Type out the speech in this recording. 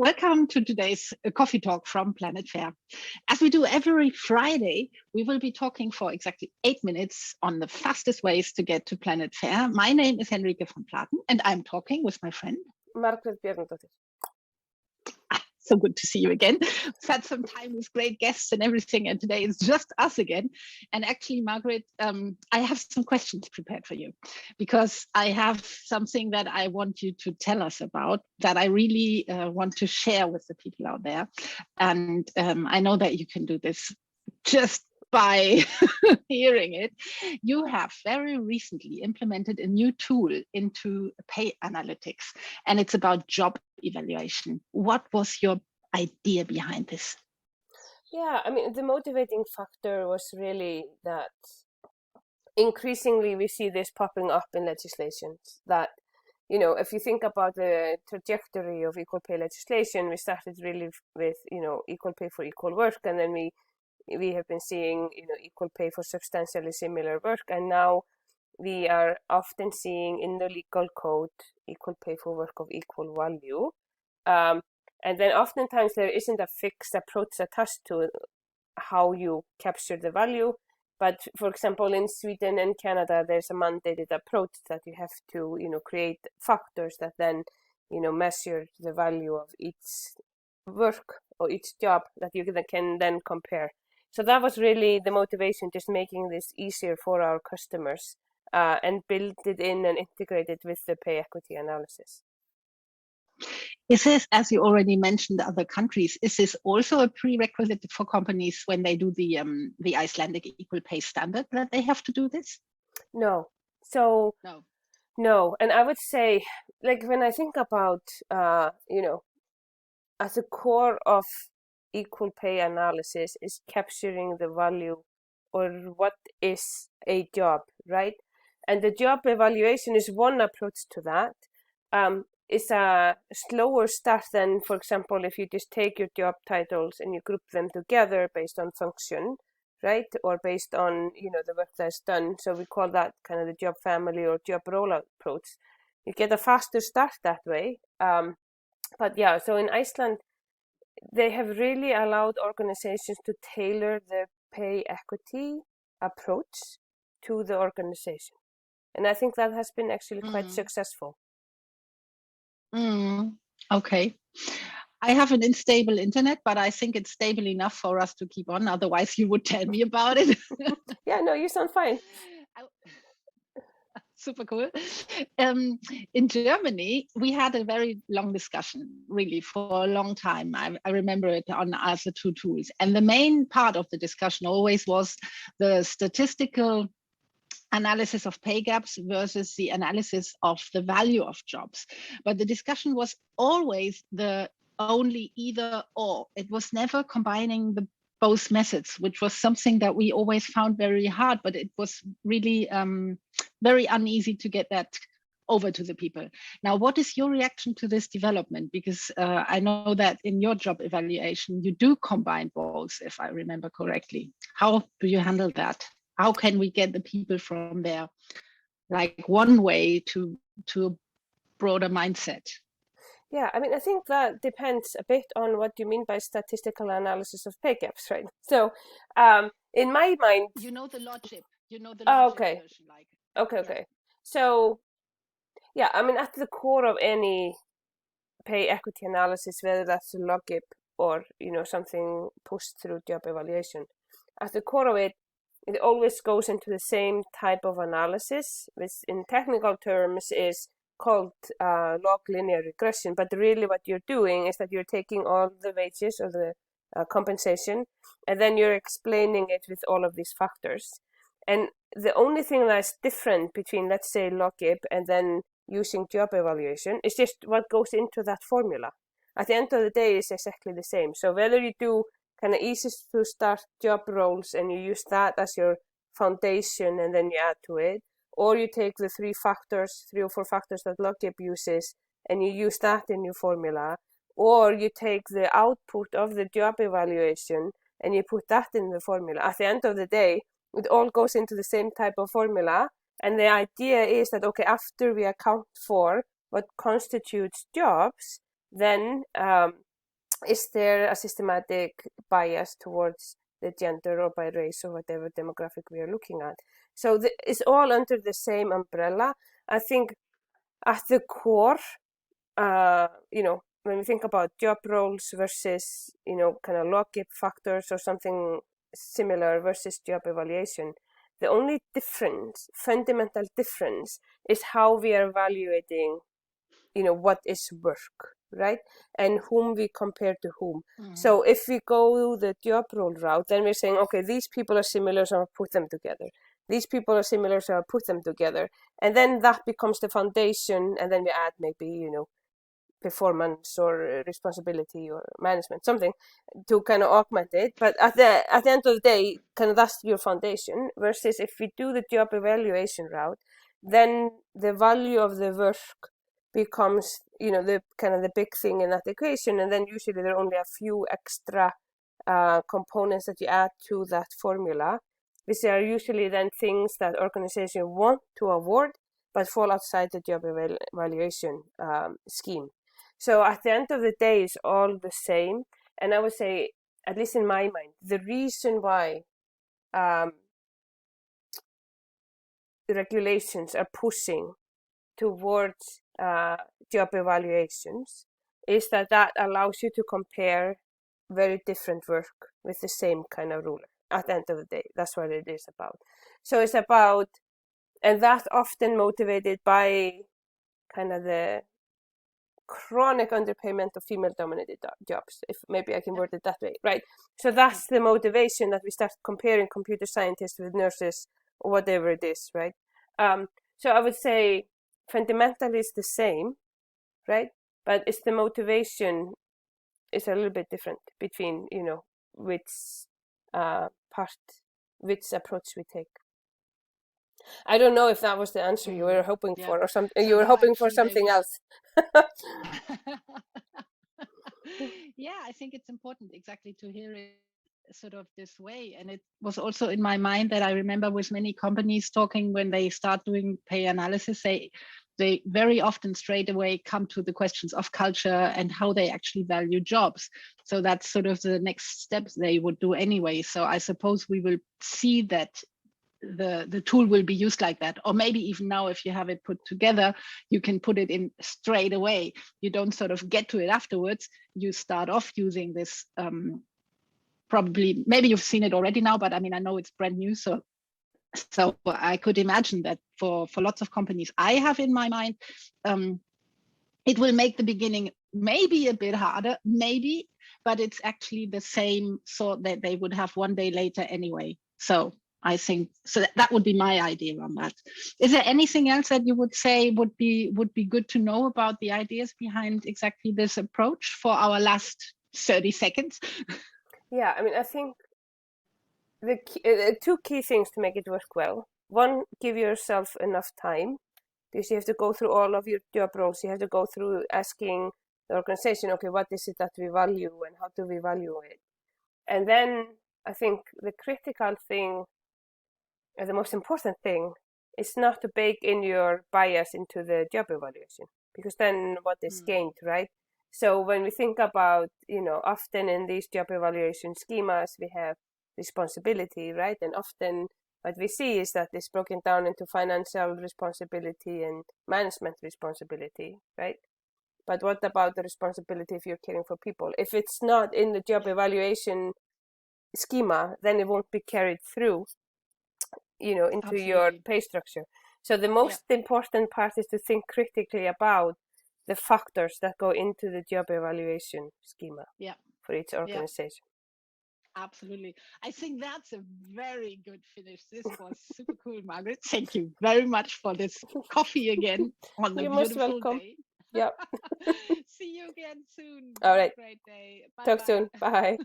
Welcome to today's coffee talk from Planet Fair. As we do every Friday, we will be talking for exactly 8 minutes on the fastest ways to get to Planet Fair. My name is Henrike von Platen, and I'm talking with my friend Margrét Bjarnadóttir. So good to see you again. We've had some time with great guests and everything, and today it's just us again. And actually, Margrét, I have some questions prepared for you because I have something that I want you to tell us about that I really want to share with the people out there. And I know that you can do this just by hearing it. You have very recently implemented a new tool into PayAnalytics, and it's about job evaluation. What was your idea behind this? Yeah, I mean, the motivating factor was really that increasingly we see this popping up in legislations that, you know, if you think about the trajectory of equal pay legislation, we started really with, you know, equal pay for equal work, and then we have been seeing, you know, equal pay for substantially similar work, and now we are often seeing in the legal code equal pay for work of equal value. And then oftentimes there isn't a fixed approach attached to how you capture the value. But for example, in Sweden and Canada, there's a mandated approach that you have to, you know, create factors that then, you know, measure the value of each work or each job that you can then compare. So that was really the motivation, just making this easier for our customers and build it in and integrate it with the pay equity analysis. Is this, as you already mentioned, other countries, is this also a prerequisite for companies when they do the Icelandic equal pay standard that they have to do this? No. So no. And I would say, like, when I think about, you know, at the core of equal pay analysis is capturing the value or what is a job, right? And the job evaluation is one approach to that. It's a slower start than, for example, if you just take your job titles and you group them together based on function, right? Or based on, you know, the work that's done. So we call that kind of the job family or job role approach. You get a faster start that way. But yeah, so in Iceland, they have really allowed organizations to tailor their pay equity approach to the organization. And I think that has been actually quite successful. Okay. I have an unstable internet, but I think it's stable enough for us to keep on. Otherwise, you would tell me about it. Yeah, no, you sound fine. Super cool. In Germany, we had a very long discussion, really, for a long time. I remember it on as the two tools. And the main part of the discussion always was the statistical analysis of pay gaps versus the analysis of the value of jobs. But the discussion was always the only either or. It was never combining the both methods, which was something that we always found very hard, but it was really very uneasy to get that over to the people. Now, what is your reaction to this development? Because I know that in your job evaluation, you do combine both, if I remember correctly. How do you handle that? How can we get the people from there, like one way to a broader mindset? Yeah, I mean, I think that depends a bit on what you mean by statistical analysis of pay gaps, right? So, in my mind, you know the logic. You know the logic. Okay. Version, like. Okay. Yeah. So, yeah, I mean, at the core of any pay equity analysis, whether that's a logip or, you know, something pushed through job evaluation, at the core of it, it always goes into the same type of analysis, which in technical terms is called log linear regression. But really what you're doing is that you're taking all the wages or the compensation, and then you're explaining it with all of these factors. And the only thing that's different between, let's say, logip and then using job evaluation is just what goes into that formula. At the end of the day, it's exactly the same. So whether you do kind of easiest to start job roles and you use that as your foundation and then you add to it, or you take the 3 or 4 factors that logip uses and you use that in your formula, or you take the output of the job evaluation and you put that in the formula. At the end of the day, it all goes into the same type of formula, and the idea is that, okay, after we account for what constitutes jobs, then is there a systematic bias towards the gender or by race or whatever demographic we are looking at? So it's all under the same umbrella. I think at the core, when we think about job roles versus, kind of log-up factors or something similar versus job evaluation, the only difference, fundamental difference, is how we are evaluating, what is work, right? And whom we compare to whom. So if we go the job role route, then we're saying, okay, these people are similar, so I'll put them together. These people are similar, so I'll put them together. And then that becomes the foundation, and then we add maybe, performance or responsibility or management, something to kind of augment it. But at the end of the day, kind of that's your foundation. Versus if we do the job evaluation route, then the value of the work becomes, the kind of the big thing in that equation. And then usually there are only a few extra components that you add to that formula, which are usually then things that organizations want to award, but fall outside the job evaluation scheme. So at the end of the day, it's all the same. And I would say, at least in my mind, the reason why the regulations are pushing towards job evaluations is that allows you to compare very different work with the same kind of ruler. At the end of the day, that's what it is about. So it's about, and that's often motivated by kind of the chronic underpayment of female-dominated jobs, if maybe I can word it that way, right? So that's the motivation that we start comparing computer scientists with nurses or whatever it is, right? So I would say fundamentally it's the same, right? But it's the motivation is a little bit different between, which which approach we take. I don't know if that was the answer you were hoping for, or something. So you were hoping for something else. Yeah, I think it's important exactly to hear it sort of this way. And it was also in my mind that I remember with many companies talking when they start doing pay analysis, they very often straight away come to the questions of culture and how they actually value jobs. So that's sort of the next steps they would do anyway. So I suppose we will see that the tool will be used like that. Or maybe even now, if you have it put together, you can put it in straight away. You don't sort of get to it afterwards. You start off using this, probably, maybe you've seen it already now, but I mean, I know it's brand new. So I could imagine that for lots of companies I have in my mind, it will make the beginning maybe a bit harder, maybe, but it's actually the same sort that they would have one day later anyway. So I think so that would be my idea on that. Is there anything else that you would say would be good to know about the ideas behind exactly this approach for our last 30 seconds? Yeah, I mean, I think the two key things to make it work well. One, give yourself enough time, because you have to go through all of your job roles. You have to go through asking the organization, okay, what is it that we value and how do we value it? And then I think the critical thing, and the most important thing, is not to bake in your bias into the job evaluation, because then what is gained, right? So when we think about, often in these job evaluation schemas, we have responsibility, right? And often what we see is that it's broken down into financial responsibility and management responsibility, right? But what about the responsibility if you're caring for people? If it's not in the job evaluation schema, then it won't be carried through, into Absolutely. Your pay structure. So the most important part is to think critically about the factors that go into the job evaluation schema for each organization. Absolutely. I think that's a very good finish. This was super cool, Margrét. Thank you very much for this coffee again on the You're beautiful most welcome. day. Yeah. See you again soon. All right. Have a great day. Talk soon. Bye.